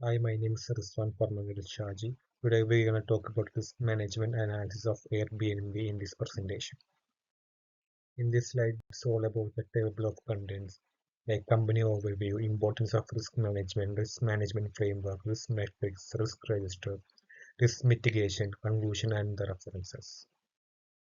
Hi, my name is Rizwan Shaji. Today we're going to talk about risk management and analysis of Airbnb in this presentation. In this slide, it's all about the table of contents, like company overview, importance of risk management framework, risk metrics, risk register, risk mitigation, conclusion, and the references.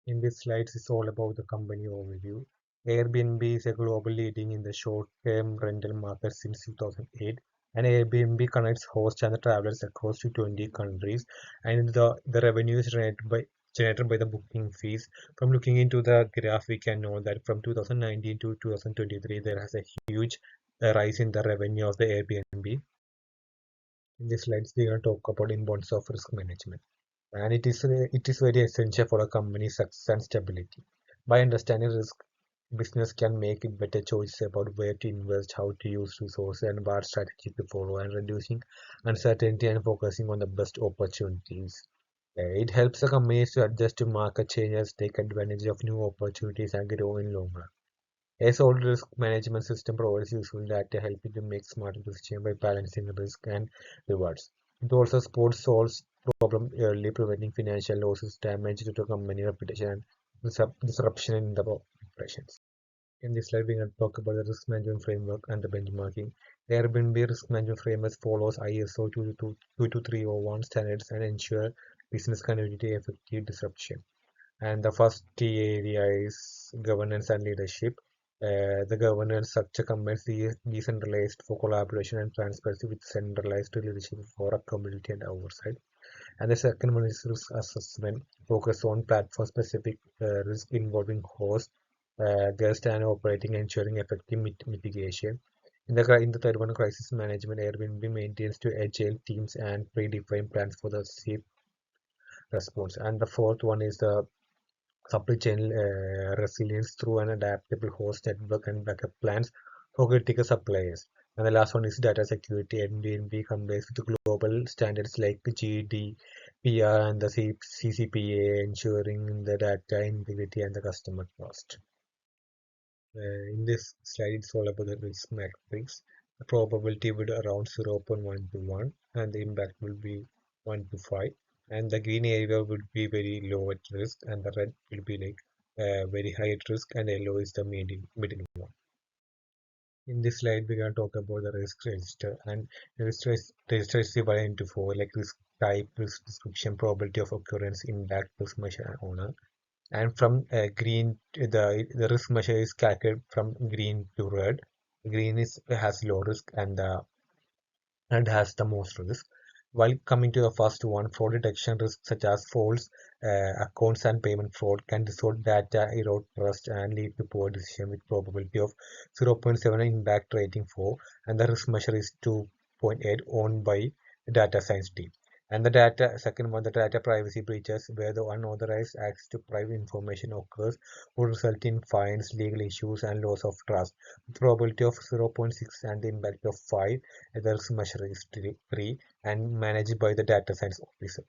In this slide, it's all about the company overview. Airbnb is a global leading in the short-term rental market since 2008, and Airbnb connects hosts and the travelers across to 20 countries, and the revenue is generated by the booking fees. From looking into the graph, we can know that from 2019 to 2023, there has a huge rise in the revenue of the Airbnb. In this slides, we are talk about importance of risk management, and it is very essential for a company's success and stability. By understanding risk, business can make it better choices about where to invest, how to use resources, and what strategy to follow, and reducing uncertainty and focusing on the best opportunities. It helps the companies to adjust to market changes, take advantage of new opportunities, and grow in long run. A solid risk management system provides useful data helping to make smarter decisions by balancing risk and rewards. It also supports solves problem early, preventing financial losses, damage to the company reputation, and disruption in the operations. In this slide, we're going to talk about the risk management framework and the benchmarking. The Airbnb risk management framework follows ISO 22301 standards and ensure business continuity, effective disruption. And the first key area is governance and leadership. The governance structure combines the decentralized for collaboration and transparency with centralized leadership for accountability and oversight. And the second one is risk assessment, focus on platform-specific risk involving host, guest, and operating, ensuring effective mitigation. In the third one, crisis management, Airbnb maintains two agile teams and predefined plans for the safe response. And the fourth one is the supply chain resilience through an adaptable host network and backup plans for critical suppliers. And the last one is data security. Airbnb complies with global standards like GDPR and the CCPA, ensuring the data integrity and the customer trust. In this slide, it's all about the risk matrix. The probability would around 0.1 to 1, and the impact will be 1 to 5. And the green area would be very low at risk, and the red will be like very high at risk, and yellow is the middle one. In this slide, we're going to talk about the risk register, and the register is divided into four, like risk type, risk description, probability of occurrence, impact, risk measure, and owner. And from green, the risk measure is calculated from green to red. Green is has low risk, and red has the most risk. While coming to the first one, fraud detection risks such as false accounts and payment fraud can distort data, erode trust, and lead to poor decision with probability of 0.7 impact rating 4, and the risk measure is 2.8 owned by the data science team. And the data, second one, the data privacy breaches where the unauthorized access to private information occurs would result in fines, legal issues, and loss of trust. With probability of 0.6 and the impact of 5, the risk measure is 3 and managed by the data science officer.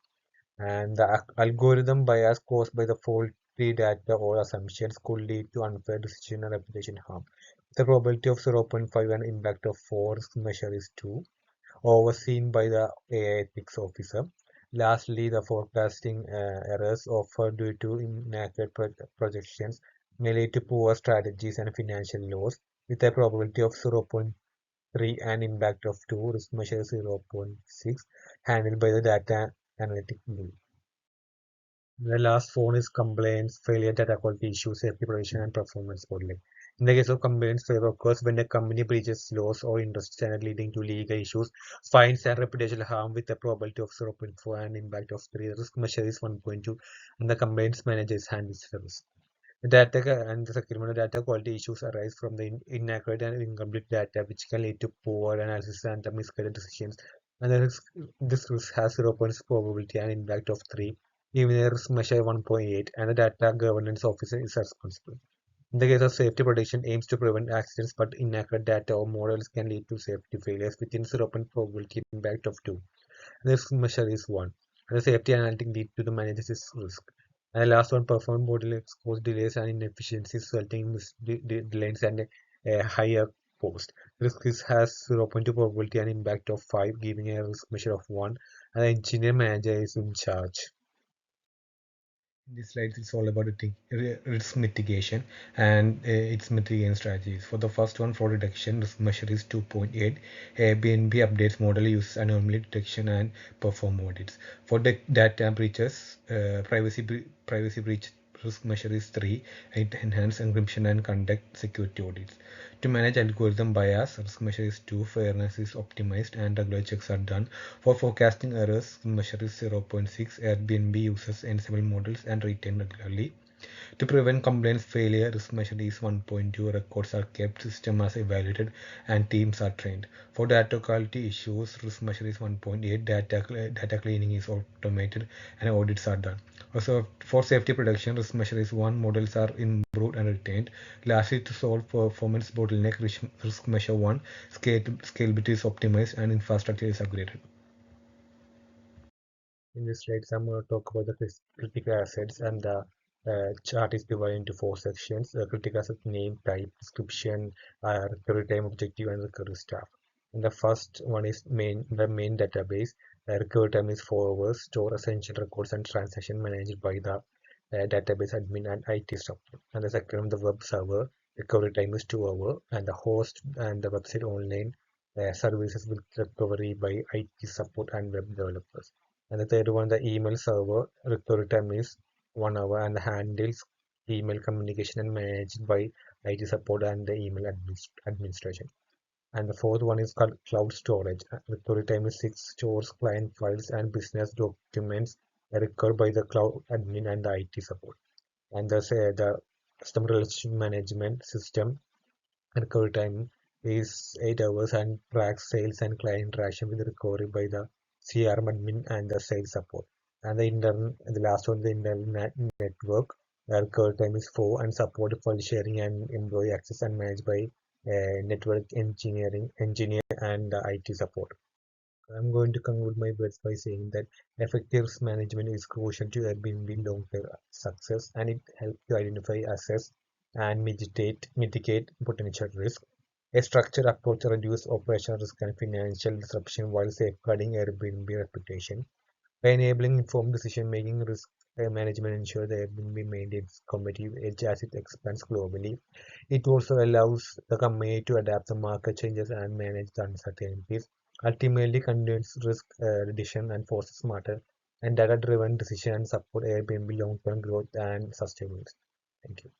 And the algorithm bias caused by the faulty data or assumptions could lead to unfair decision and reputation harm. The probability of 0.5 and impact of 4 risk measure is 2, overseen by the AI ethics officer. Lastly, the forecasting errors offered due to inaccurate projections may lead to poor strategies and financial loss, with a probability of 0.3 and impact of 2, risk measure 0.6, handled by the data analytic group. The last phone is complaints, failure, data quality issues, safety provision, and performance modeling. In the case of complaints, failure occurs when a company breaches laws or industry standard leading to legal issues, fines, and reputational harm with a probability of 0.4 and impact of 3. The risk measure is 1.2, and the complaints manager handles the risk. The data and the second one, data quality issues arise from the inaccurate and incomplete data, which can lead to poor analysis and the misguided decisions. And this risk has 0.6 probability and impact of 3, even a risk measure 1.8, and the data governance officer is responsible. In the case of safety protection, aims to prevent accidents, but inaccurate data or models can lead to safety failures within 0.0 probability impact of 2. The risk measure is 1. And the safety analytic lead to the manager's risk. And the last one, performance bottlenecks cause delays and inefficiencies, resulting in deadlines and a higher post. Has 0.2 probability and impact of 5, giving a risk measure of 1, and the engineer manager is in charge. In this slide, it's all about risk mitigation and its mitigation strategies. For the first one, fraud detection, risk measure is 2.8. Airbnb updates model uses anomaly detection and perform audits. For the data breaches, privacy breach risk measure is 3. It enhances encryption and conduct security audits. To manage algorithm bias, risk measure is 2. Fairness is optimized and regular checks are done. For forecasting errors, measure is 0.6. Airbnb uses ensemble models and retain regularly. To prevent complaints failure, risk measure is 1.2. Records are kept, system are evaluated, and teams are trained. For data quality issues, risk measure is 1.8. Data cleaning is automated and audits are done. Also, for safety protection, risk measure is 1. Models are improved and retained. Lastly, to solve performance bottleneck, risk measure 1. Scalability is optimized and infrastructure is upgraded. In this slide, I'm going to talk about the critical assets, and the chart is divided into 4 sections. Critical asset name, type, description, recovery time, objective, and recovery staff. And the first one is the main database. Recovery time is 4 hours. Store essential records and transaction managed by the database admin and IT support. And the second one, the web server. Recovery time is 2 hours, and the host and the website online services with recovery by IT support and web developers. And the third one, the email server, recovery time is 1 hour and handles email communication and managed by IT support and the email administration. And the fourth one is called cloud storage. Recovery time is 6, stores client files and business documents recovered by the cloud admin and the IT support. And the customer relationship management system recovery time is 8 hours and tracks sales and client interaction with recovery by the CRM admin and the sales support. And the last one, the internet network, recovery time is 4 and support file sharing and employee access and managed by network engineer and the IT support. I'm going to conclude my words by saying that effective risk management is crucial to Airbnb long-term success, and it helps to identify, assess, and mitigate potential risk. A structured approach reduces operational risk and financial disruption while safeguarding Airbnb reputation. By enabling informed decision-making, risk management ensures that Airbnb maintains competitive edge as it expands globally. It also allows the company to adapt to market changes and manage the uncertainties. Ultimately, conducts risk reduction and forces smarter and data-driven decisions and support Airbnb long-term growth and sustainability. Thank you.